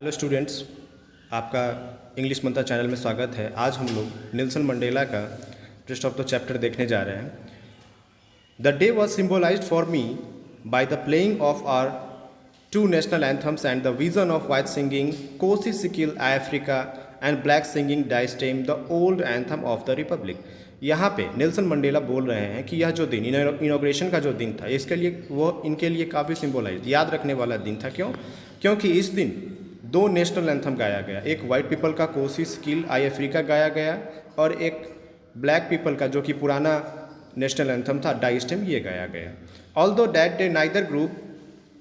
Hello students, आपका English Mantra channel में स्वागत है। आज हम लोग नेल्सन मंडेला का रेस्ट ऑफ द चैप्टर देखने जा रहे हैं। The day was symbolised for me by the playing of our two national anthems and the vision of white singing Nkosi Sikelel Africa and black singing Die Stem the old anthem of the republic. यहाँ पे Nelson Mandela बोल रहे हैं कि यह जो दिन inauguration का जो दिन था, इसके लिए वो इनके लिए काफ़ी सिम्बोलाइज याद रखने वाला दिन था। क्योंकि इस दिन दो नेशनल एंथम गाया गया, एक वाइट पीपल का कोसी सिकिल आई अफ्रीका गाया गया और एक ब्लैक पीपल का जो कि पुराना नेशनल एंथम था डाइस्टेम, ये गाया गया। Although that day neither group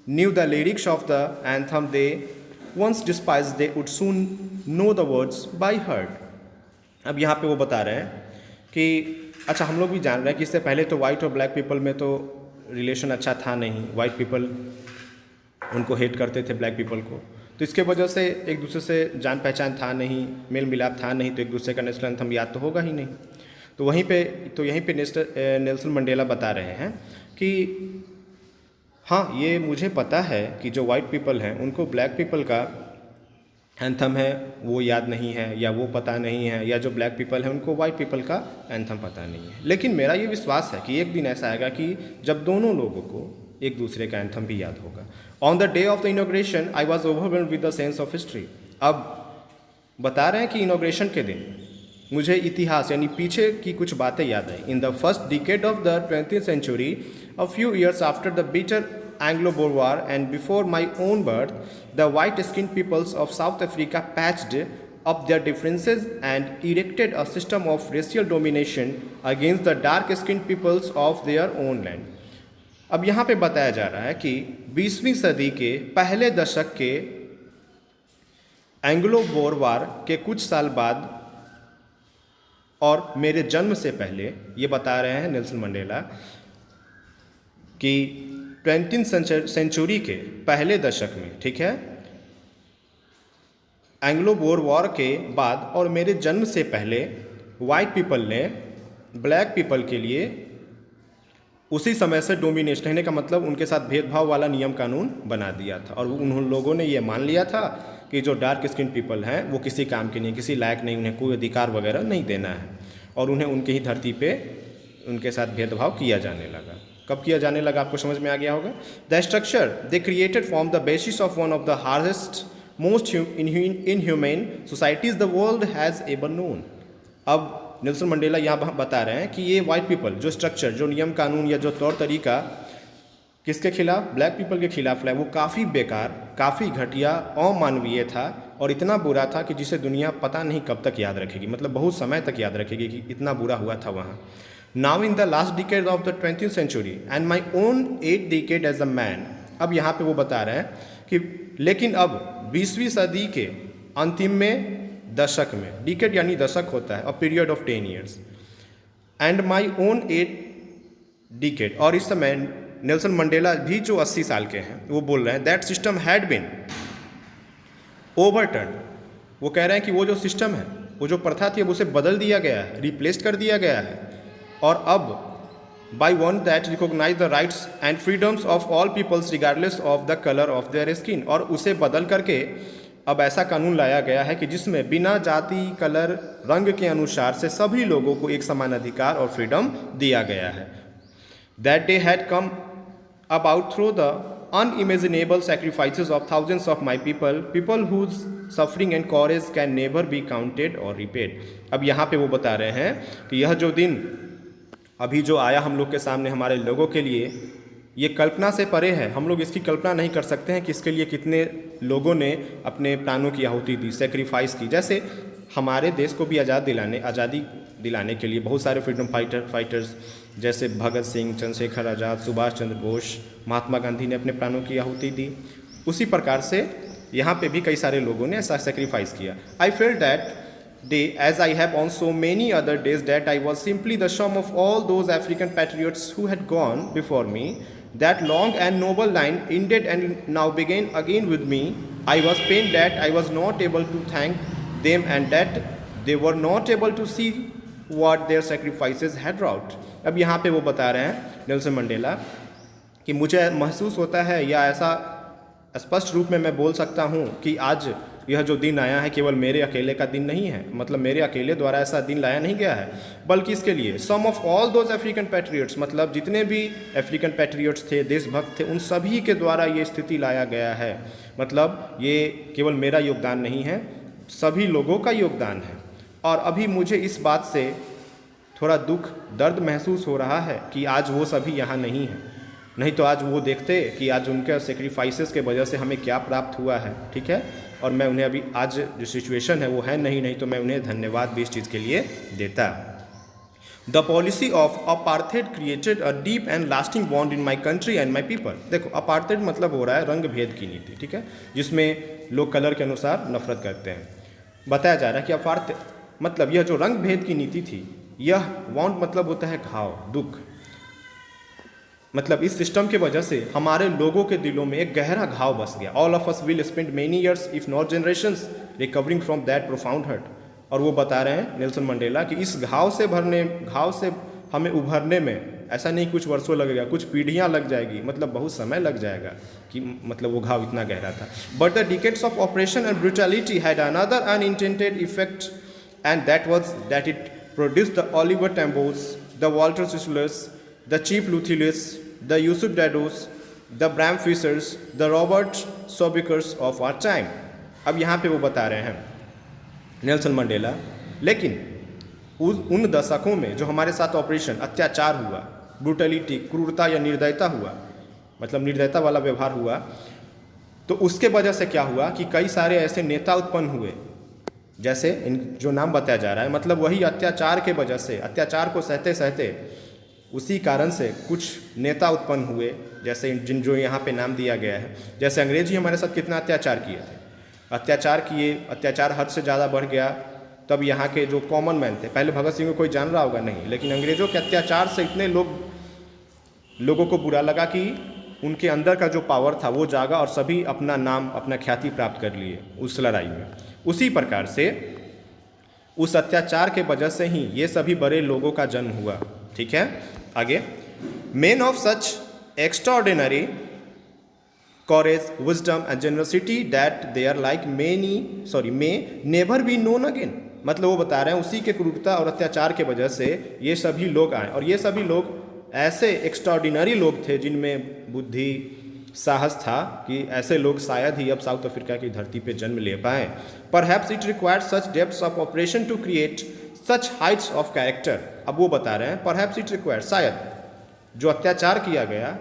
knew the lyrics of the anthem they once despise they would soon know the words by heart. अब यहाँ पे वो बता रहे हैं कि अच्छा, हम लोग भी जान रहे हैं कि इससे पहले तो वाइट और ब्लैक पीपल में तो रिलेशन अच्छा था नहीं। वाइट पीपल उनको हेट करते थे ब्लैक पीपल को, तो इसके वजह से एक दूसरे से जान पहचान था नहीं, मेल मिलाप था नहीं, तो एक दूसरे का नेशनल एंथम याद तो होगा ही नहीं। तो यहीं पे नेल्सन मंडेला बता रहे हैं कि हाँ, ये मुझे पता है कि जो वाइट पीपल हैं उनको ब्लैक पीपल का एंथम है वो याद नहीं है, या वो पता नहीं है, या जो ब्लैक पीपल है उनको वाइट पीपल का एंथम पता नहीं है। लेकिन मेरा ये विश्वास है कि एक दिन ऐसा आएगा कि जब दोनों लोगों को एक दूसरे का एंथम भी याद होगा। On the day of the inauguration I was overwhelmed with the sense of history. अब बता रहे हैं कि इनॉग्रेशन के दिन मुझे इतिहास यानी पीछे की कुछ बातें याद आई। In the first decade of the 20th century, a few years after the bitter Anglo-Boer War and before my own birth, the white-skinned peoples of South Africa patched up their differences and erected a system of racial domination against the dark-skinned peoples of their own land. अब यहाँ पे बताया जा रहा है कि 20वीं सदी के पहले दशक के एंग्लो बोर वार के कुछ साल बाद और मेरे जन्म से पहले, ये बता रहे हैं नेल्सन मंडेला कि 20th सेंचुरी के पहले दशक में, ठीक है, एंग्लो बोर वॉर के बाद और मेरे जन्म से पहले वाइट पीपल ने ब्लैक पीपल के लिए उसी समय से डोमिनेशन, कहने का मतलब उनके साथ भेदभाव वाला नियम कानून बना दिया था। और उन लोगों ने ये मान लिया था कि जो डार्क स्किन पीपल हैं वो किसी काम के नहीं, किसी लायक नहीं, उन्हें कोई अधिकार वगैरह नहीं देना है, और उन्हें उनके ही धरती पे उनके साथ भेदभाव किया जाने लगा। कब किया जाने लगा आपको समझ में आ गया होगा। The structure they created form the basis of one of the hardest most inhuman societies the world has ever known. अब नेल्सन मंडेला यहाँ बता रहे हैं कि ये वाइट पीपल जो स्ट्रक्चर, जो नियम कानून या जो तौर तरीका किसके खिलाफ, ब्लैक पीपल के खिलाफ है, वो काफ़ी बेकार, काफ़ी घटिया, अमानवीय था और इतना बुरा था कि जिसे दुनिया पता नहीं कब तक याद रखेगी, मतलब बहुत समय तक याद रखेगी कि इतना बुरा हुआ था वहाँ। Now in the last decade of the 20th century and my own 8th decade as a man. अब यहाँ पे वो बता रहे हैं कि लेकिन अब 20वीं सदी के अंतिम में दशक में, डिकेड यानी दशक होता है, a period of 10 years, and my own 8th decade, और इस समय नेल्सन मंडेला भी जो 80 साल के हैं वो बोल रहे हैं that system had been overturn. वो कह रहे हैं कि वो जो सिस्टम है, वो जो प्रथा थी, अब उसे बदल दिया गया है, रिप्लेस कर दिया गया है, और अब by one that recognise the rights and freedoms of all peoples regardless of the colour of their skin. और उसे बदल करके अब ऐसा कानून लाया गया है कि जिसमें बिना जाति, कलर, रंग के अनुसार से सभी लोगों को एक समान अधिकार और फ्रीडम दिया गया है। That day had come about through the unimaginable sacrifices of thousands of my people whose suffering and courage can never be counted or repaid। अब यहाँ पे वो बता रहे हैं कि यह जो दिन अभी जो आया हम लोग के सामने, हमारे लोगों के लिए, ये कल्पना से परे है। हम लोग इसकी कल्पना नहीं कर सकते हैं कि इसके लिए कितने लोगों ने अपने प्राणों की आहुति दी, सेक्रीफाइस की। जैसे हमारे देश को भी आज़ादी दिलाने के लिए बहुत सारे फ्रीडम फाइटर्स जैसे भगत सिंह, चंद्रशेखर आज़ाद, सुभाष चंद्र बोस, महात्मा गांधी ने अपने प्राणों की आहुति दी। उसी प्रकार से यहाँ पे भी कई सारे लोगों ने ऐसा सेक्रीफाइस किया। I felt that day as I have on so many other days that I was simply the sum of all those African patriots who had gone before me. That long and noble line ended and now began again with me. I was pained that I was not able to thank them and that they were not able to see what their sacrifices had wrought। अब यहाँ पे वो बता रहे हैं Nelson Mandela कि मुझे महसूस होता है या ऐसा स्पष्ट रूप में मैं बोल सकता हूँ कि आज यह जो दिन आया है केवल मेरे अकेले का दिन नहीं है, मतलब मेरे अकेले द्वारा ऐसा दिन लाया नहीं गया है, बल्कि इसके लिए sum of all those African patriots, मतलब जितने भी अफ्रीकन पैट्रियट्स थे, देशभक्त थे, उन सभी के द्वारा ये स्थिति लाया गया है। मतलब ये केवल मेरा योगदान नहीं है, सभी लोगों का योगदान है। और अभी मुझे इस बात से थोड़ा दुख दर्द महसूस हो रहा है कि आज वो सभी यहाँ नहीं हैं, नहीं तो आज वो देखते कि आज उनके सेक्रीफाइसेस के वजह से हमें क्या प्राप्त हुआ है। ठीक है, और मैं उन्हें अभी आज जो सिचुएशन है वो है नहीं तो मैं उन्हें धन्यवाद भी इस चीज़ के लिए देता। The policy of apartheid created a deep and lasting bond in my country and my people. देखो, अपार्थेड मतलब हो रहा है रंग भेद की नीति, ठीक है, जिसमें लोग कलर के अनुसार नफरत करते हैं। बताया जा रहा है कि अपार्थेड मतलब यह जो रंग भेद की नीति थी, यह बॉन्ड मतलब होता है घाव, दुख, मतलब इस सिस्टम की वजह से हमारे लोगों के दिलों में एक गहरा घाव बस गया। All of us will spend many years if not generations recovering from that profound hurt. और वो बता रहे हैं नेल्सन मंडेला कि इस घाव से हमें उभरने में ऐसा नहीं कुछ वर्षों लगेगा, कुछ पीढ़ियां लग जाएगी, मतलब बहुत समय लग जाएगा कि मतलब वो घाव इतना गहरा था। But the decades of oppression and brutality had another unintended effect and that was that it produced the Oliver Tambos, the Walter Sisulus, the Chief Luthilius, the Yusuf Dados, the Bram Fissers, the Robert Sobukers of our time। अब यहाँ पे वो बता रहे हैं Nelson Mandela, लेकिन उन दशकों में जो हमारे साथ ऑपरेशन अत्याचार हुआ, ब्रूटलिटी, क्रूरता या निर्दयता हुआ, मतलब निर्दयता वाला व्यवहार हुआ, तो उसके वजह से क्या हुआ कि कई सारे ऐसे नेता उत्पन्न हुए, जैसे इन जो नाम बताया जा रहा है, मतलब वही अत्याचार के वजह से, अत्याचार को सहते सहते उसी कारण से कुछ नेता उत्पन्न हुए, जैसे जो यहाँ पे नाम दिया गया है। जैसे अंग्रेज ही हमारे साथ कितना अत्याचार किए थे, अत्याचार हद से ज़्यादा बढ़ गया। तब यहाँ के जो कॉमन मैन थे, पहले भगत सिंह को कोई जान रहा होगा नहीं, लेकिन अंग्रेज़ों के अत्याचार से इतने लोगों को बुरा लगा कि उनके अंदर का जो पावर था वो जागा और सभी अपना नाम, अपना ख्याति प्राप्त कर लिए उस लड़ाई में। उसी प्रकार से उस अत्याचार के वजह से ही ये सभी बड़े लोगों का जन्म हुआ। ठीक है, आगे, main of such extraordinary courage, wisdom and generosity that they are like may never be known again। मतलब वो बता रहे हैं उसी के क्रूरता और अत्याचार के वजह से ये सभी लोग आए, और ये सभी लोग ऐसे एक्स्ट्राऑर्डिनरी लोग थे जिनमें बुद्धि, साहस था कि ऐसे लोग शायद ही अब साउथ अफ्रीका की धरती पे जन्म ले पाए। Perhaps it required such depths of operation to create such heights of character. अब वो बता रहे हैं परहैप्स इट रिक्वायर्ड, शायद जो अत्याचार किया गया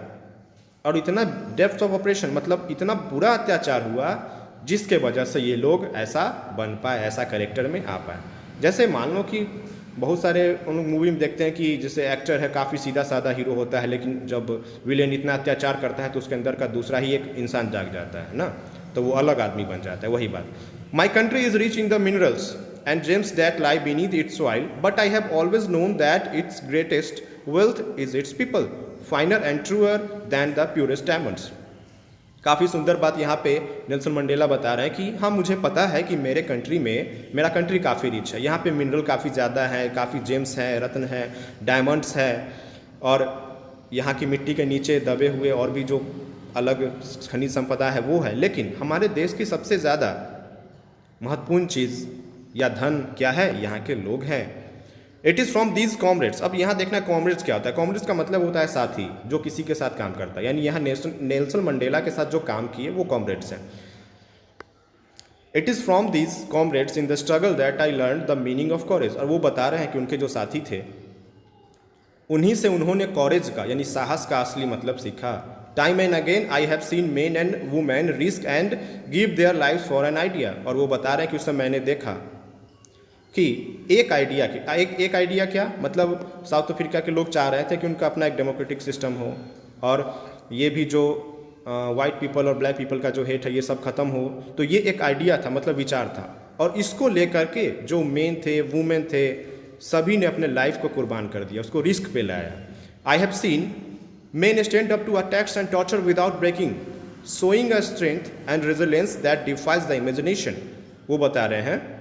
और इतना डेप्थ ऑफ ऑपरेशन, मतलब इतना बुरा अत्याचार हुआ जिसके वजह से ये लोग ऐसा बन पाए, ऐसा कैरेक्टर में आ पाए। जैसे मान लो कि बहुत सारे मूवी में देखते हैं कि जैसे एक्टर है, काफ़ी सीधा साधा हीरो होता है, लेकिन जब विलेन इतना अत्याचार करता है तो उसके अंदर का दूसरा ही एक इंसान जाग जाता है ना, तो वो अलग आदमी बन जाता है। वही बात, my country is rich in the minerals and gems that lie beneath its soil, but I have always known that its greatest wealth is its people, finer and truer than the purest diamonds। काफ़ी सुंदर बात यहाँ पे Nelson Mandela बता रहे हैं कि हाँ, मुझे पता है कि मेरा कंट्री काफ़ी रिच है, यहाँ पे मिनरल काफ़ी ज़्यादा है, काफ़ी जेम्स हैं, रत्न हैं, डायमंड्स हैं, और यहाँ की मिट्टी के नीचे दबे हुए और भी जो अलग खनिज संपदा है वो है, लेकिन हमारे देश की सबसे ज़्यादा महत्वपूर्ण चीज़ या धन क्या है? यहाँ के लोग हैं। It is from these comrades. अब यहाँ देखना कॉमरेड्स क्या होता है। कॉमरेड्स का मतलब होता है साथी, जो किसी के साथ काम करता है, यानी यहाँ नेल्सन मंडेला के साथ जो काम किए वो कॉमरेड्स हैं। It is from these comrades in the struggle that I learn the meaning of courage. और वो बता रहे हैं कि उनके जो साथी थे उन्हीं से उन्होंने कॉरेज का यानी साहस का असली मतलब सीखा। Time and again I have seen main and women risk and give their life for an idea. और वो बता रहे हैं कि उस समय मैंने देखा कि एक आइडिया क्या मतलब साउथ अफ्रीका के लोग चाह रहे थे कि उनका अपना एक डेमोक्रेटिक सिस्टम हो, और ये भी जो वाइट पीपल और ब्लैक पीपल का जो हेट है ये सब खत्म हो। तो ये एक आइडिया था, मतलब विचार था, और इसको लेकर के जो मेन थे, वुमेन थे, सभी ने अपने लाइफ को कुर्बान कर दिया, उसको रिस्क पे लाया। I have seen men stand up to attacks and torture without breaking, showing a strength and resilience that defies the imagination. वो बता रहे हैं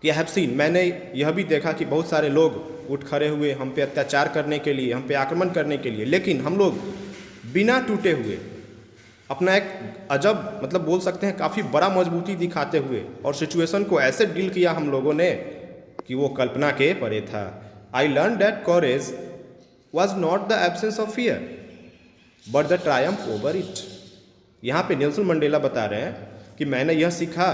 कि आई हैव सीन, मैंने यह भी देखा कि बहुत सारे लोग उठ खड़े हुए हम पे अत्याचार करने के लिए, हम पे आक्रमण करने के लिए, लेकिन हम लोग बिना टूटे हुए अपना एक अजब मतलब बोल सकते हैं काफ़ी बड़ा मजबूती दिखाते हुए और सिचुएशन को ऐसे डील किया हम लोगों ने कि वो कल्पना के परे था। I learn that courage was not the absence of fear but the triumph over it. यहाँ पे नेल्सन मंडेला बता रहे हैं कि मैंने यह सीखा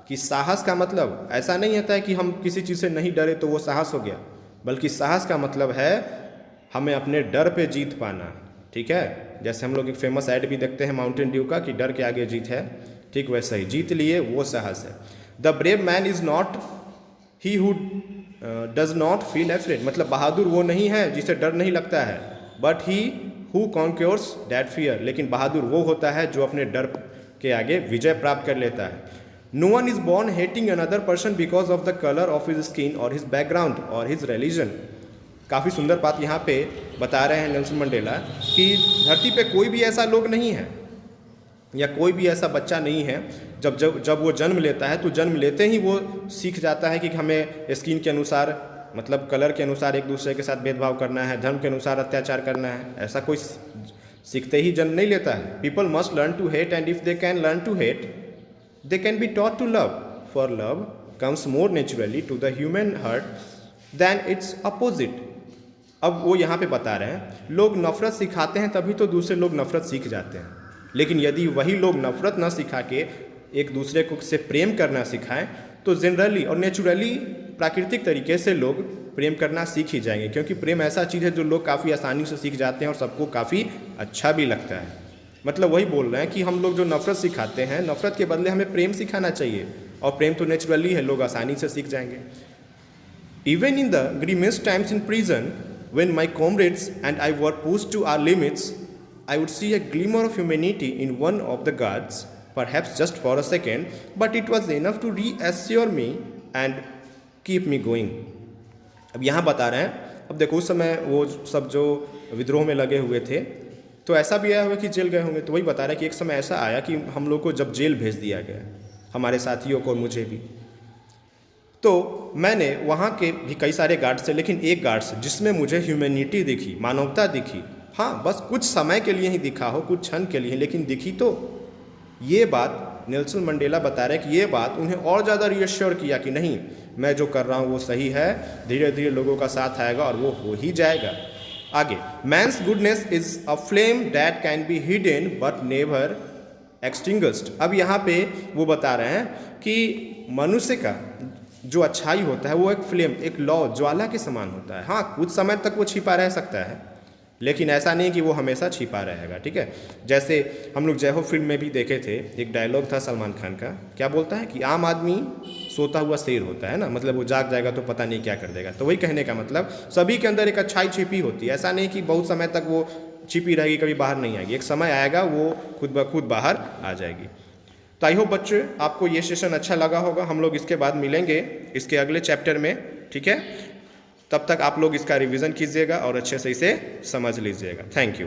कि साहस का मतलब ऐसा नहीं होता है कि हम किसी चीज़ से नहीं डरे तो वो साहस हो गया, बल्कि साहस का मतलब है हमें अपने डर पे जीत पाना। ठीक है, जैसे हम लोग एक फेमस ऐड भी देखते हैं माउंटेन ड्यू का कि डर के आगे जीत है, ठीक वैसा ही जीत लिए वो साहस है। The brave man is not he who does not feel afraid, मतलब बहादुर वो नहीं है जिसे डर नहीं लगता है, but he who conquers that fear, लेकिन बहादुर वो होता है जो अपने डर के आगे विजय प्राप्त कर लेता है। No one is born hating another person because of the colour of his skin और हिज बैकग्राउंड और हिज रिलीजन। काफ़ी सुंदर बात यहाँ पे बता रहे हैं नेल्सन मंडेला कि धरती पे कोई भी ऐसा लोग नहीं है या कोई भी ऐसा बच्चा नहीं है जब वो जन्म लेता है तो जन्म लेते ही वो सीख जाता है कि हमें स्किन के अनुसार मतलब कलर के अनुसार एक दूसरे के साथ भेदभाव करना है, धर्म के अनुसार अत्याचार करना है। ऐसा कोई सीखते ही जन्म नहीं लेता है। People must learn to hate and if they can learn to hate they can be taught to love, for love comes more naturally to the human heart than its opposite. अब वो यहाँ पे बता रहे हैं लोग नफरत सिखाते हैं तभी तो दूसरे लोग नफरत सीख जाते हैं, लेकिन यदि वही लोग नफरत न सिखा के एक दूसरे को से प्रेम करना सिखाएं तो जनरली और नेचुरली प्राकृतिक तरीके से लोग प्रेम करना सीख ही जाएंगे, क्योंकि प्रेम ऐसा चीज़ है जो लोग काफ़ी आसानी से सीख जाते हैं और सबको काफ़ी अच्छा भी लगता है। मतलब वही बोल रहे हैं कि हम लोग जो नफरत सिखाते हैं, नफरत के बदले हमें प्रेम सिखाना चाहिए, और प्रेम तो नेचुरली है, लोग आसानी से सीख जाएंगे। Even in the grimmest times in prison when my comrades and I were pushed to our limits, I would see a glimmer of humanity in one of the guards, perhaps just for a second, but it was enough to reassure me and keep me going. अब यहाँ बता रहे हैं, अब देखो उस समय वो सब जो विद्रोह में लगे हुए थे तो ऐसा भी आया हुआ कि जेल गए होंगे, तो वही बता रहे हैं कि एक समय ऐसा आया कि हम लोग को जब जेल भेज दिया गया, हमारे साथियों को और मुझे भी, तो मैंने वहाँ के भी कई सारे गार्ड्स थे, लेकिन एक गार्ड्स जिसमें मुझे ह्यूमैनिटी दिखी, मानवता दिखी। हाँ, बस कुछ समय के लिए ही दिखा हो, कुछ क्षण के लिए, लेकिन दिखी। तो ये बात नेल्सन मंडेला बता रहे हैं कि ये बात उन्हें और ज़्यादा रिएश्योर किया कि नहीं, मैं जो कर रहा हूँ वो सही है, धीरे धीरे लोगों का साथ आएगा और वो हो ही जाएगा। आगे, man's goodness is a flame that can be hidden but never extinguished. अब यहाँ पे वो बता रहे हैं कि मनुष्य का जो अच्छाई होता है वो एक फ्लेम, एक लौ, ज्वाला के समान होता है। हाँ, कुछ समय तक वो छिपा रह सकता है, लेकिन ऐसा नहीं कि वो हमेशा छिपा रहेगा। ठीक है, जैसे हम लोग जय हो फिल्म में भी देखे थे, एक डायलॉग था सलमान खान का, क्या बोलता है कि आम आदमी सोता हुआ शेर होता है ना, मतलब वो जाग जाएगा तो पता नहीं क्या कर देगा। तो वही कहने का मतलब सभी के अंदर एक अच्छाई छिपी होती है, ऐसा नहीं कि बहुत समय तक वो छिपी रहेगी, कभी बाहर नहीं आएगी, एक समय आएगा वो खुद ब खुद बाहर आ जाएगी। तो आई होप बच्चे आपको ये सेशन अच्छा लगा होगा। हम लोग इसके बाद मिलेंगे इसके अगले चैप्टर में, ठीक है। तब तक आप लोग इसका रिवीजन कीजिएगा और अच्छे से इसे समझ लीजिएगा। Thank you.